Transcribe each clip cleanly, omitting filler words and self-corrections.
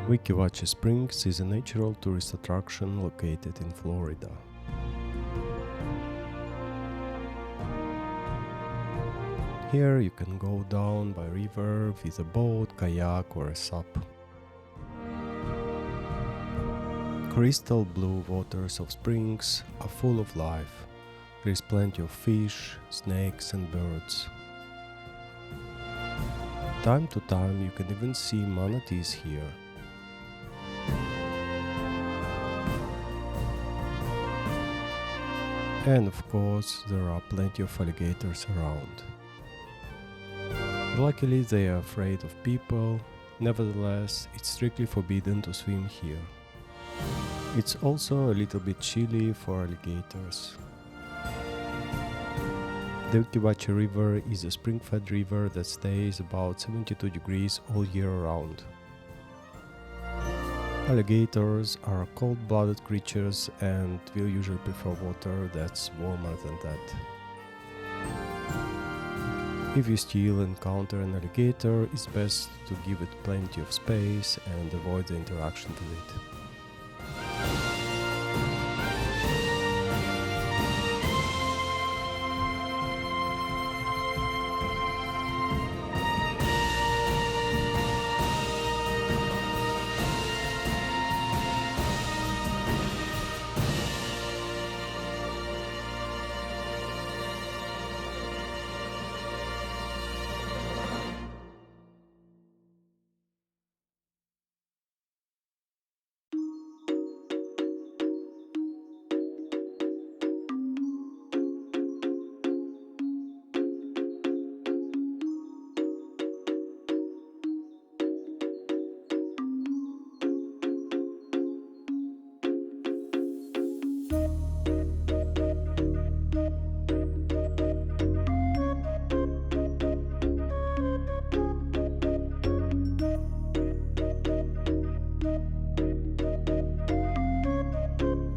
Weeki Wachee Springs is a natural tourist attraction located in Florida. Here you can go down by river with a boat, kayak or a SUP. Crystal blue waters of springs are full of life. There is plenty of fish, snakes and birds. Time to time you can even see manatees here. And of course, there are plenty of alligators around. Luckily, they are afraid of people. Nevertheless, it's strictly forbidden to swim here. It's also a little bit chilly for alligators. The Weeki Wachee River is a spring-fed river that stays about 72 degrees all year round. Alligators are cold-blooded creatures and will usually prefer water that's warmer than that. If you still encounter an alligator, it's best to give it plenty of space and avoid the interaction with it.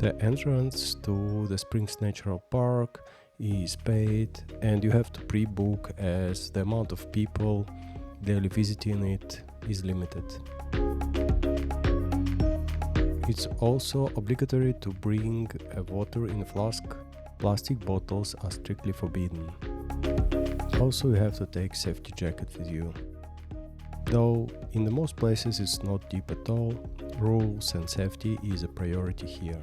The entrance to the Springs Natural Park is paid and you have to pre-book as the amount of people daily visiting it is limited. It's also obligatory to bring a water in a flask. Plastic bottles are strictly forbidden. Also, you have to take safety jacket with you. Though in the most places it's not deep at all, rules and safety is a priority here.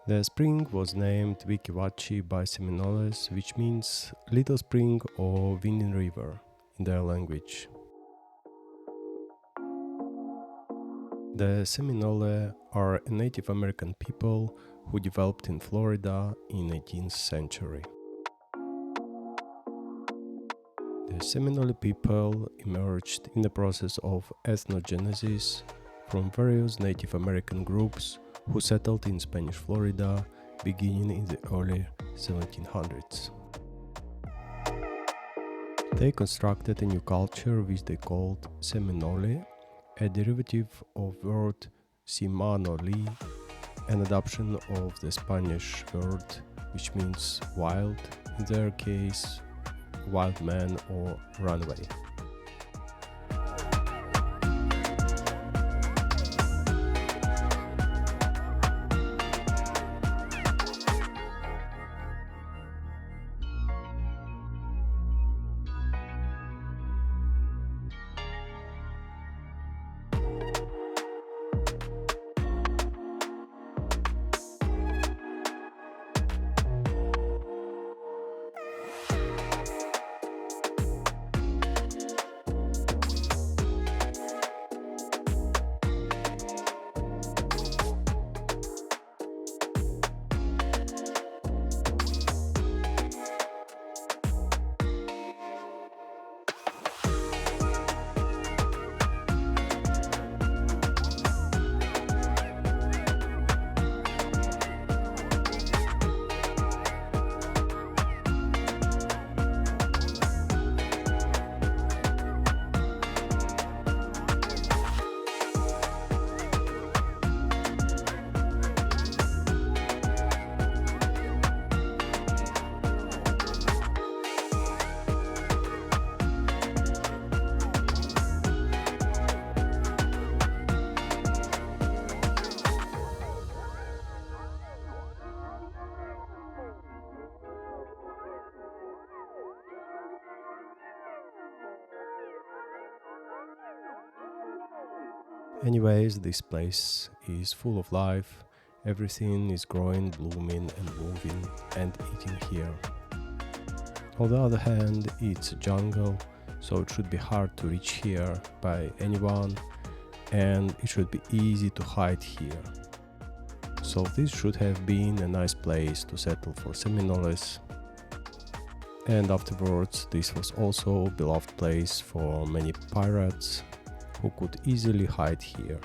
The spring was named Weeki Wachee by Seminoles, which means little spring or winding river in their language. The Seminole are a Native American people who developed in Florida in 18th century. The Seminole people emerged in the process of ethnogenesis from various Native American groups who settled in Spanish Florida beginning in the early 1700s. They constructed a new culture which they called Seminole, a derivative of word Simanoli, an adaptation of the Spanish word which means wild, in their case wild man or runaway. Anyways, this place is full of life, everything is growing, blooming and moving and eating here. On the other hand, it's a jungle, so it should be hard to reach here by anyone and it should be easy to hide here. So this should have been a nice place to settle for Seminoles. And afterwards, this was also a beloved place for many pirates who could easily hide here.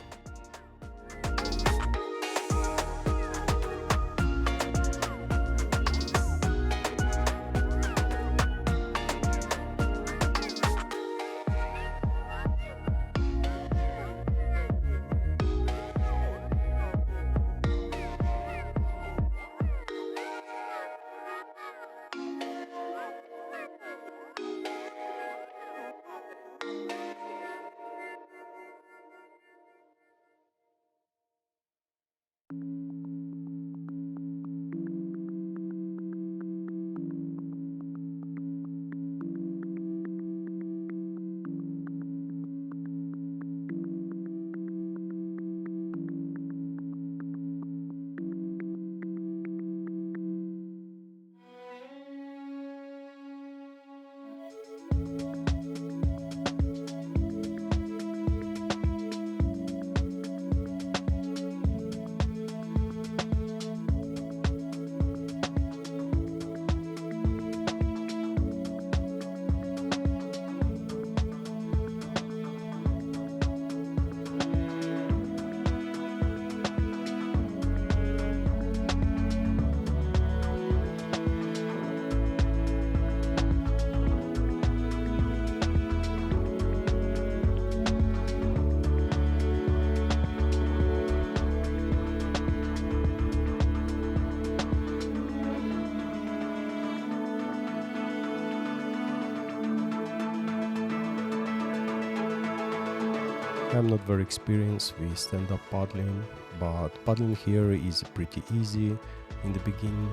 I'm not very experienced with stand-up paddling, but paddling here is pretty easy in the beginning.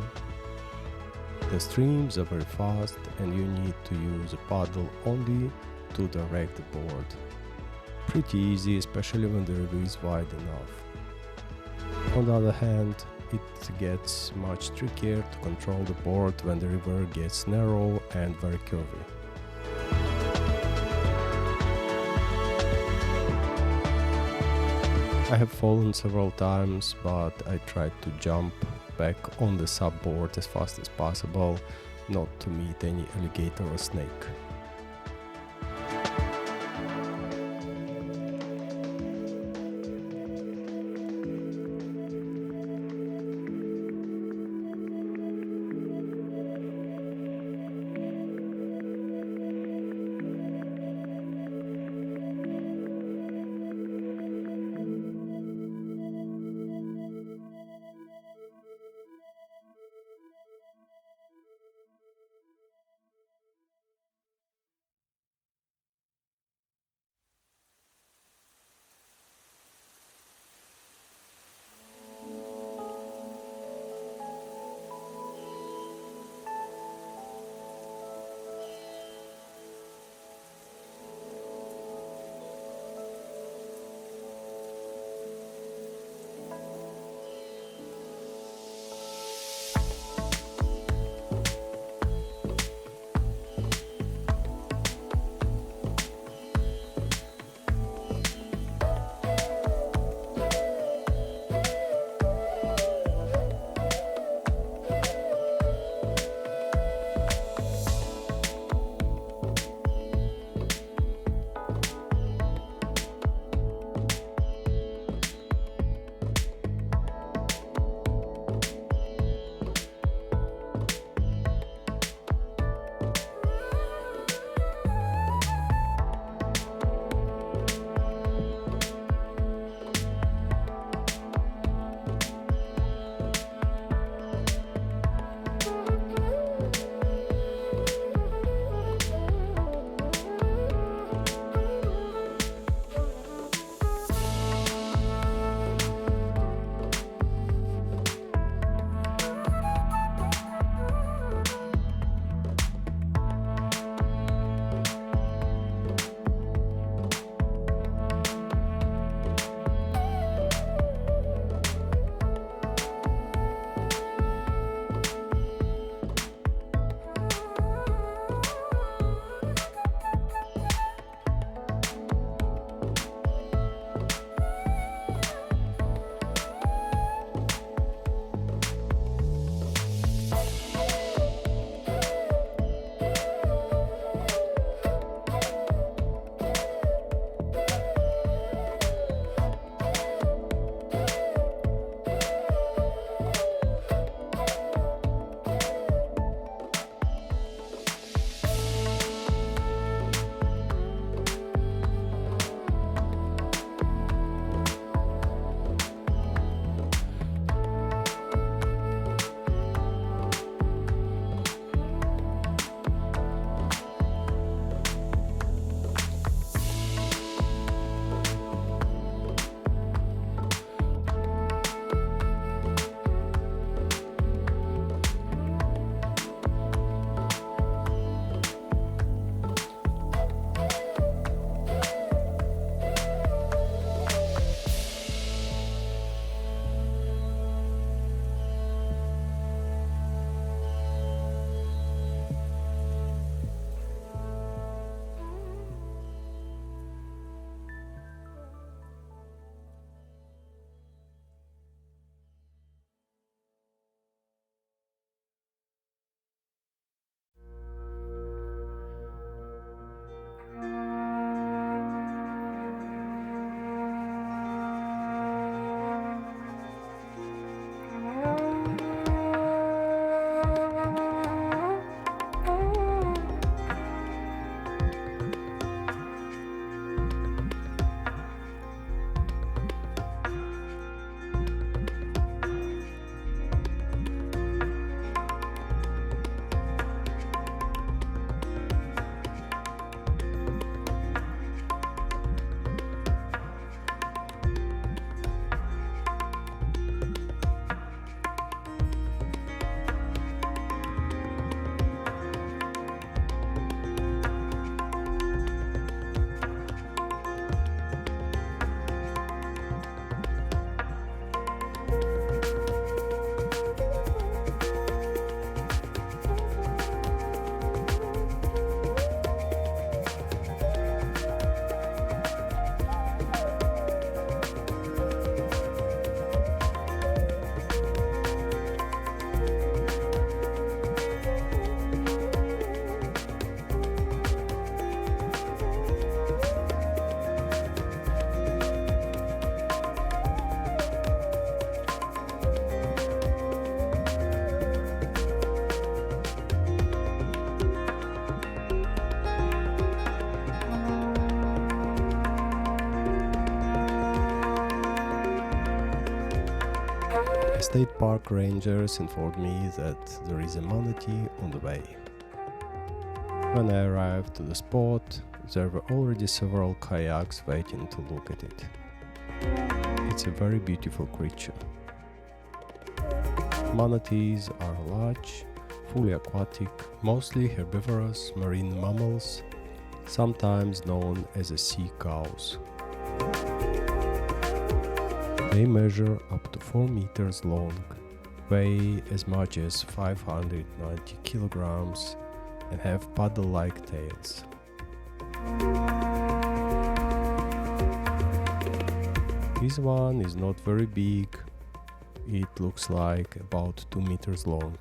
The streams are very fast and you need to use a paddle only to direct the board. Pretty easy, especially when the river is wide enough. On the other hand, it gets much trickier to control the board when the river gets narrow and very curvy. I have fallen several times, but I tried to jump back on the SUP board as fast as possible, not to meet any alligator or snake. State park rangers informed me that there is a manatee on the way. When I arrived to the spot, there were already several kayaks waiting to look at it. It's a very beautiful creature. Manatees are large, fully aquatic, mostly herbivorous marine mammals, sometimes known as sea cows. They measure up to 4 meters long, weigh as much as 590 kilograms, and have paddle-like tails. This one is not very big, it looks like about 2 meters long.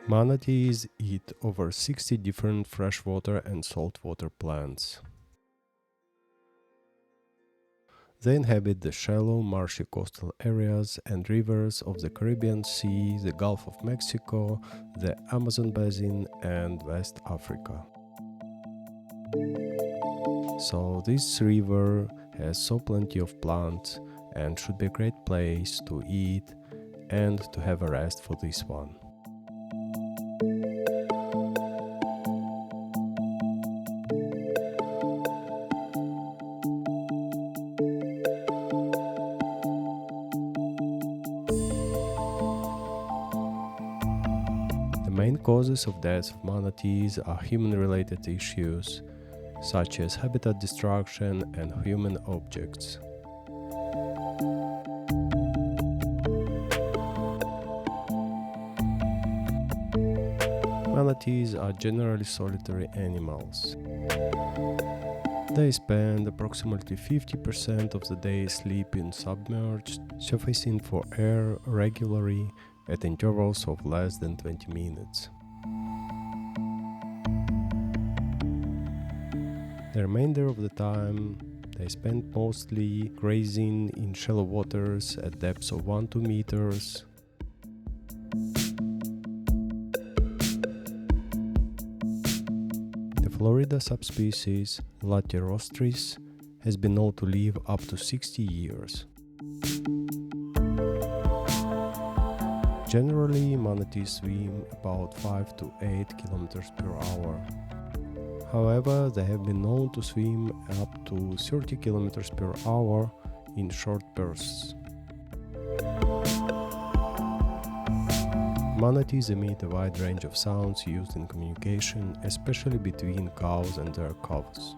Manatees eat over 60 different freshwater and saltwater plants. They inhabit the shallow, marshy coastal areas and rivers of the Caribbean Sea, the Gulf of Mexico, the Amazon Basin, and West Africa. So this river has so plenty of plants and should be a great place to eat and to have a rest for this one. The main causes of death of manatees are human-related issues, such as habitat destruction and human objects. Manatees are generally solitary animals. They spend approximately 50% of the day sleeping submerged, surfacing for air regularly at intervals of less than 20 minutes. The remainder of the time they spend mostly grazing in shallow waters at depths of 1-2 meters. The Florida subspecies Laterostris has been known to live up to 60 years. Generally, manatees swim about 5 to 8 kilometers per hour. However, they have been known to swim up to 30 kilometers per hour in short bursts. Manatees emit a wide range of sounds used in communication, especially between cows and their calves.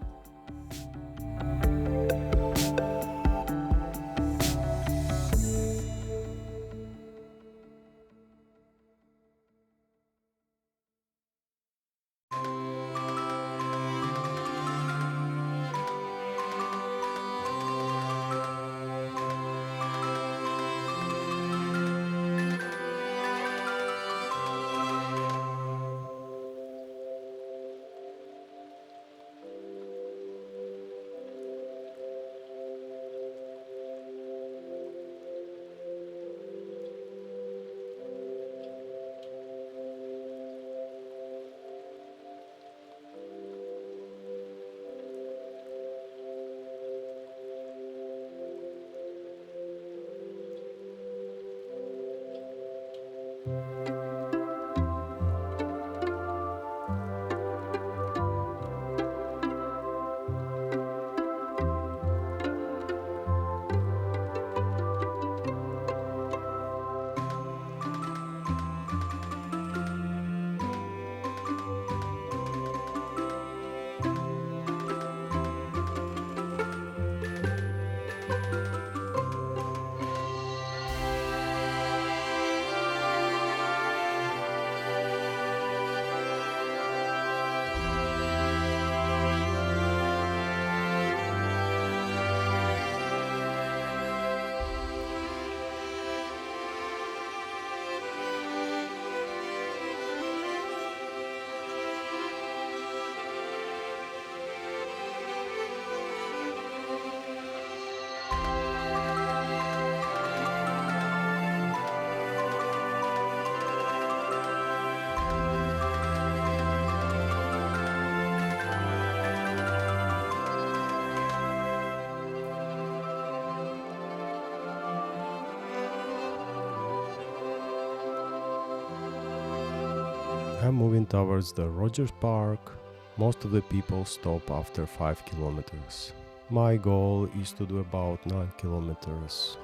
I'm moving towards the Rogers Park. Most of the people stop after 5 kilometers. My goal is to do about 9 kilometers.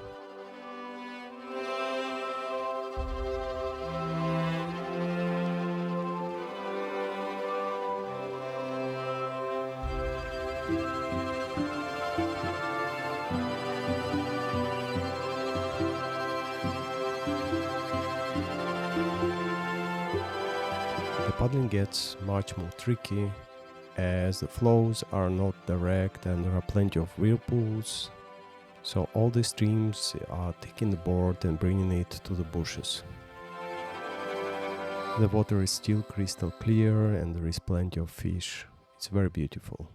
The paddling gets much more tricky as the flows are not direct and there are plenty of whirlpools, so all the streams are taking the board and bringing it to the bushes. The water is still crystal clear and there is plenty of fish. It's very beautiful.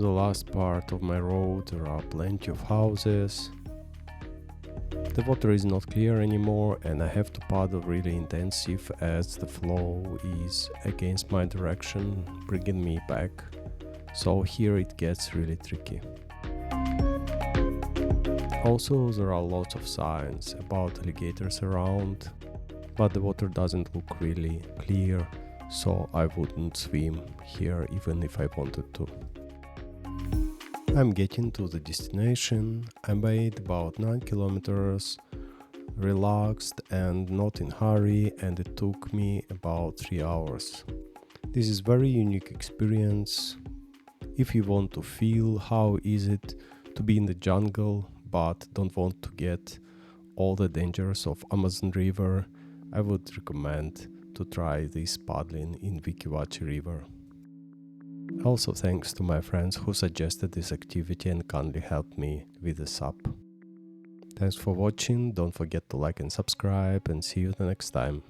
the last part of my road there are plenty of houses. The water is not clear anymore and I have to paddle really intensive as the flow is against my direction, bringing me back. So here it gets really tricky. Also, there are lots of signs about alligators around, but the water doesn't look really clear, so I wouldn't swim here even if I wanted to. I'm getting to the destination. I made about 9 kilometers, relaxed and not in hurry, and it took me about 3 hours. This is very unique experience. If you want to feel how is it to be in the jungle but don't want to get all the dangers of Amazon River, I would recommend to try this paddling in Weeki Wachee River. Also thanks to my friends who suggested this activity and kindly helped me with the SUP. Thanks for watching, don't forget to like and subscribe, and see you the next time.